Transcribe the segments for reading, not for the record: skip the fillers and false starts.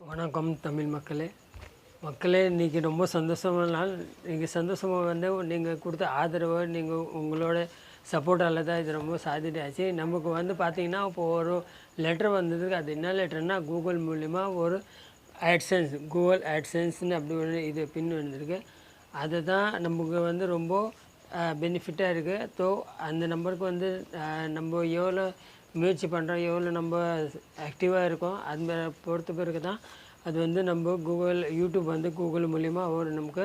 வணக்கம் தமிழ் மக்களே இன்றைக்கி ரொம்ப சந்தோஷமான நாள். நீங்கள் சந்தோஷமாக வந்து நீங்கள் கொடுத்த ஆதரவு நீங்கள் உங்களோட சப்போர்ட்டால் தான் இது ரொம்ப சாதிட்டாச்சு. நமக்கு வந்து பார்த்திங்கன்னா இப்போ ஒரு லெட்டர் வந்ததுக்கு அது என்ன லெட்டர்னால் கூகுள் மூலிமா ஒரு கூகுள் ஆட்சென்ஸ்னு அப்படி ஒரு இது பின் வந்திருக்கு. அது தான் நமக்கு வந்து ரொம்ப பெனிஃபிட்டாக இருக்குது. ஸோ அந்த நம்பருக்கு வந்து நம்ம எவ்வளோ முயற்சி பண்ணுறோம், எவ்வளோ நம்ம ஆக்டிவாக இருக்கோம், அது பொறுத்த பிறகு தான் அது வந்து நம்ம யூடியூப் வந்து கூகுள் மூலிமா ஒரு நமக்கு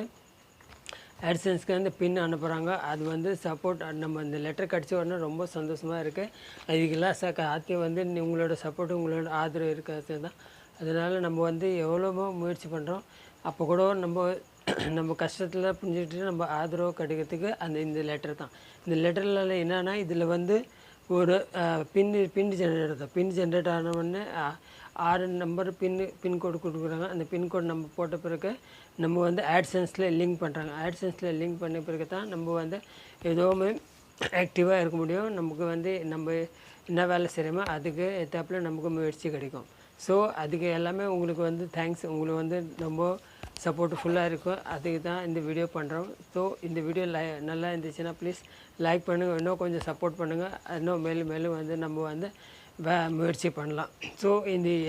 ஆட்சென்ஸ்க்கு அந்த பின் அனுப்புகிறாங்க. அது வந்து சப்போர்ட் நம்ம இந்த லெட்டர் கிடச்ச உடனே ரொம்ப சந்தோஷமாக இருக்குது. அதுக்கெல்லாம் ஆத்தியம் வந்து உங்களோட சப்போர்ட்டு உங்களோட ஆதரவு இருக்காது தான். அதனால் நம்ம வந்து எவ்வளோமோ முயற்சி பண்ணுறோம். அப்போ கூட நம்ம கஷ்டத்தில் புரிஞ்சுக்கிட்டு நம்ம ஆதரவு கிடைக்கிறதுக்கு இந்த லெட்டர் தான். இந்த லெட்டரில் என்னென்னா இதில் வந்து ஒரு பின் ஜென்ரேட்டர் தான். பின் ஜென்ரேட் ஆன உடனே 6 நம்பர் பின்கோடு கொடுக்குறாங்க. அந்த பின்கோடு நம்ம போட்ட பிறகு நம்ம வந்து ஆட்சென்ஸில் லிங்க் பண்ணுறாங்க. ஆட்சென்ஸில் லிங்க் பண்ண பிறகு தான் நம்ம வந்து எதுவுமே ஆக்டிவாக இருக்க முடியும். நமக்கு வந்து நம்ம என்ன வேலை செய்கிறோமோ அதுக்கு ஏற்றாப்புல நமக்கு முயற்சி கிடைக்கும். ஸோ அதுக்கு எல்லாமே உங்களுக்கு வந்து தேங்க்ஸ். உங்களுக்கு வந்து ரொம்ப சப்போர்ட்டு ஃபுல்லாக இருக்கும். அதுக்கு தான் இந்த வீடியோ பண்ணுறோம். ஸோ இந்த வீடியோ நல்லா இருந்துச்சுன்னா ப்ளீஸ் லைக் பண்ணுங்கள், இன்னும் கொஞ்சம் சப்போர்ட் பண்ணுங்கள். இன்னும் மேலும் வந்து நம்ம வந்து முயற்சி பண்ணலாம். ஸோ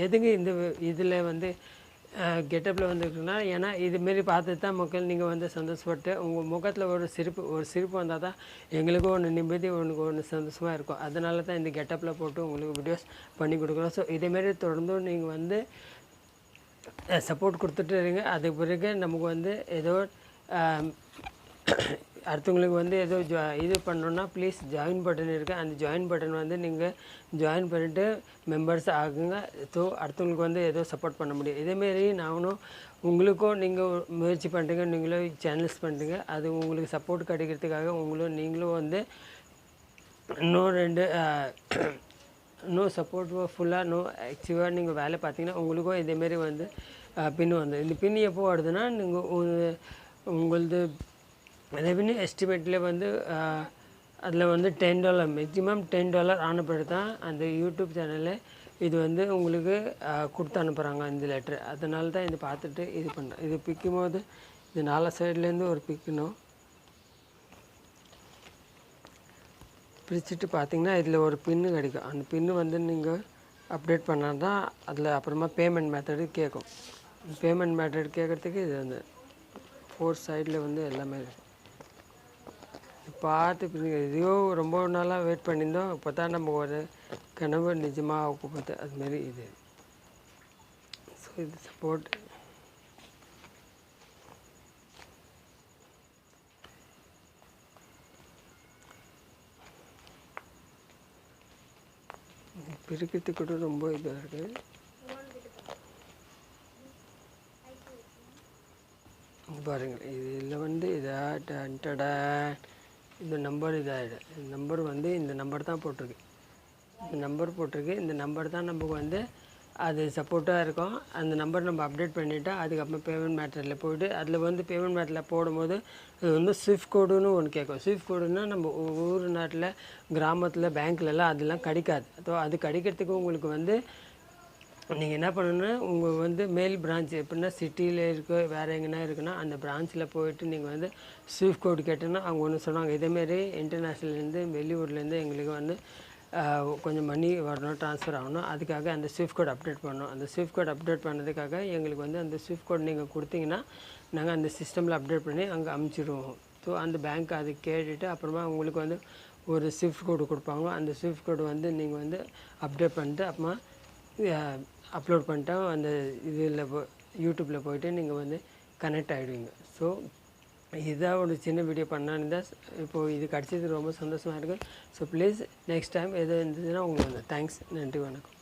எதுங்க இதில் வந்து கெட்டப்பில் வந்துருக்குன்னா ஏன்னா இதுமாரி பார்த்து தான் மக்கள் நீங்கள் வந்து சந்தோஷப்பட்டு உங்கள் முகத்தில் ஒரு சிரிப்பு வந்தால் தான் எங்களுக்கும் ஒன்று நிம்மதி ஒன்று சந்தோஷமாக இருக்கும். அதனால தான் இந்த கெட்டப்பில் போட்டு உங்களுக்கு வீடியோஸ் பண்ணி கொடுக்குறோம். ஸோ இதேமாரி தொடர்ந்து நீங்கள் வந்து சப்போர்ட் கொடுத்துட்டு இருங்க. அதுக்கு பிறகு நமக்கு வந்து ஏதோ அடுத்தவங்களுக்கு வந்து ஏதோ இது பண்ணோன்னா ப்ளீஸ் ஜாயின் பட்டன் இருக்குது. அந்த ஜாயின் பட்டன் வந்து நீங்கள் ஜாயின் பண்ணிவிட்டு மெம்பர்ஸ் ஆகுங்க. ஸோ அடுத்தவங்களுக்கு வந்து ஏதோ சப்போர்ட் பண்ண முடியும். இதேமாரி நானும் உங்களுக்கும் நீங்கள் முயற்சி பண்ணுறீங்க, நீங்களும் சேனல்ஸ் பண்ணுறீங்க. அது உங்களுக்கு சப்போர்ட் கிடைக்கிறதுக்காக நீங்களும் வந்து இன்னும் சப்போர்ட்டிவாக ஃபுல்லாக ஆக்டிவாக நீங்கள் வேலை பார்த்தீங்கன்னா உங்களுக்கும் இதேமாரி வந்து பின் வந்து இந்த பின் எப்போ வருதுன்னா நீங்கள் உங்களது ரெவென்யூ எஸ்டிமேட்டில் வந்து அதில் வந்து $10 மேக்ஸிமம் $10 ஆன பிறகு தான் அந்த யூடியூப் சேனலில் இது வந்து உங்களுக்கு கொடுத்து அனுப்புகிறாங்க இந்த லெட்ரு. அதனால தான் இதை பார்த்துட்டு இது பண்ணுறேன். இது பிக்கும் போது இது 4 சைட்லேருந்து ஒரு பிக்கணும் பிரிச்சுட்டு பார்த்திங்கன்னா இதில் ஒரு பின்னு கிடைக்கும். அந்த பின்னு வந்து நீங்கள் அப்டேட் பண்ணால் தான் அதில் அப்புறமா பேமெண்ட் மெத்தடு கேட்கும். பேமெண்ட் மெத்தட் கேட்குறதுக்கு இது வந்து 4 சைடில் வந்து எல்லாமே இருக்கும். பார்த்து இதையோ ரொம்ப நாளாக வெயிட் பண்ணியிருந்தோம். இப்போ தான் நம்ம ஒரு கனவு நிஜமாக பார்த்து அதுமாரி இது. ஸோ இது சப்போர்ட் பிரிக்கிறதுக்கு கூட ரொம்ப இதாக இருக்குது. பாருங்கள் இதில் வந்து இந்த நம்பர் இதாகிடும். இந்த நம்பர் வந்து இந்த நம்பர் தான் போட்டிருக்கு. இந்த நம்பர் தான் நமக்கு வந்து அது சப்போர்ட்டாக இருக்கும். அந்த நம்பர் நம்ம அப்டேட் பண்ணிவிட்டு அதுக்கப்புறம் பேமெண்ட் மேட்டரில் போய்ட்டு அதில் வந்து பேமெண்ட் மேட்டரில் போடும்போது அது வந்து ஸ்விஃப்ட் கோடுன்னு ஒன்று கேட்கும். ஸ்விஃப்ட் கோடுன்னா நம்ம ஊர் நாட்டில் கிராமத்தில் பேங்க்லலாம் அதெல்லாம் கிடைக்காது. ஸோ அது கிடைக்கிறதுக்கு உங்களுக்கு வந்து நீங்கள் என்ன பண்ணணுன்னா உங்கள் வந்து மேல் பிரான்ச் எப்படின்னா சிட்டியில் வேறு எங்கன்னா இருக்குன்னா அந்த பிரான்ச்சில் போயிட்டு நீங்கள் வந்து ஸ்விஃப்ட் கோடு கேட்டோன்னா அவங்க ஒன்று சொன்னாங்க. இதேமாரி இன்டர்நேஷ்னல்லேருந்து வெளியூர்லேருந்து எங்களுக்கு வந்து கொஞ்சம் மணி வரணும், ட்ரான்ஸ்ஃபர் ஆகணும். அதுக்காக அந்த ஸ்விஃப்ட் கோட் அப்டேட் பண்ணணும். அந்த ஸ்விஃப்ட் கோட் அப்டேட் பண்ணதுக்காக எங்களுக்கு வந்து அந்த ஸ்விஃப்ட் கோட் நீங்கள் கொடுத்தீங்கன்னா நாங்கள் அந்த சிஸ்டமில் அப்டேட் பண்ணி அங்கே அமுச்சிடுவோம். ஸோ அந்த பேங்க் அது கேட்டுட்டு அப்புறமா உங்களுக்கு வந்து ஒரு ஸ்விஃப்ட் கோடு கொடுப்பாங்க. அந்த ஸ்விஃப்ட் கோடு வந்து நீங்கள் வந்து அப்டேட் பண்ணிட்டு அப்புறமா அப்லோட் பண்ணிட்டா அந்த இதில் யூடியூப்பில் போய்ட்டு நீங்கள் வந்து கனெக்ட் ஆகிடுவீங்க. ஸோ இதுதான் ஒரு சின்ன வீடியோ பண்ணான்னு தான் இப்போது இது கிடச்சது ரொம்ப சந்தோஷமாக இருக்குது. ஸோ ப்ளீஸ் நெக்ஸ்ட் டைம் எது இருந்ததுன்னா உங்களுக்கு வந்து தேங்க்ஸ், நன்றி, வணக்கம்.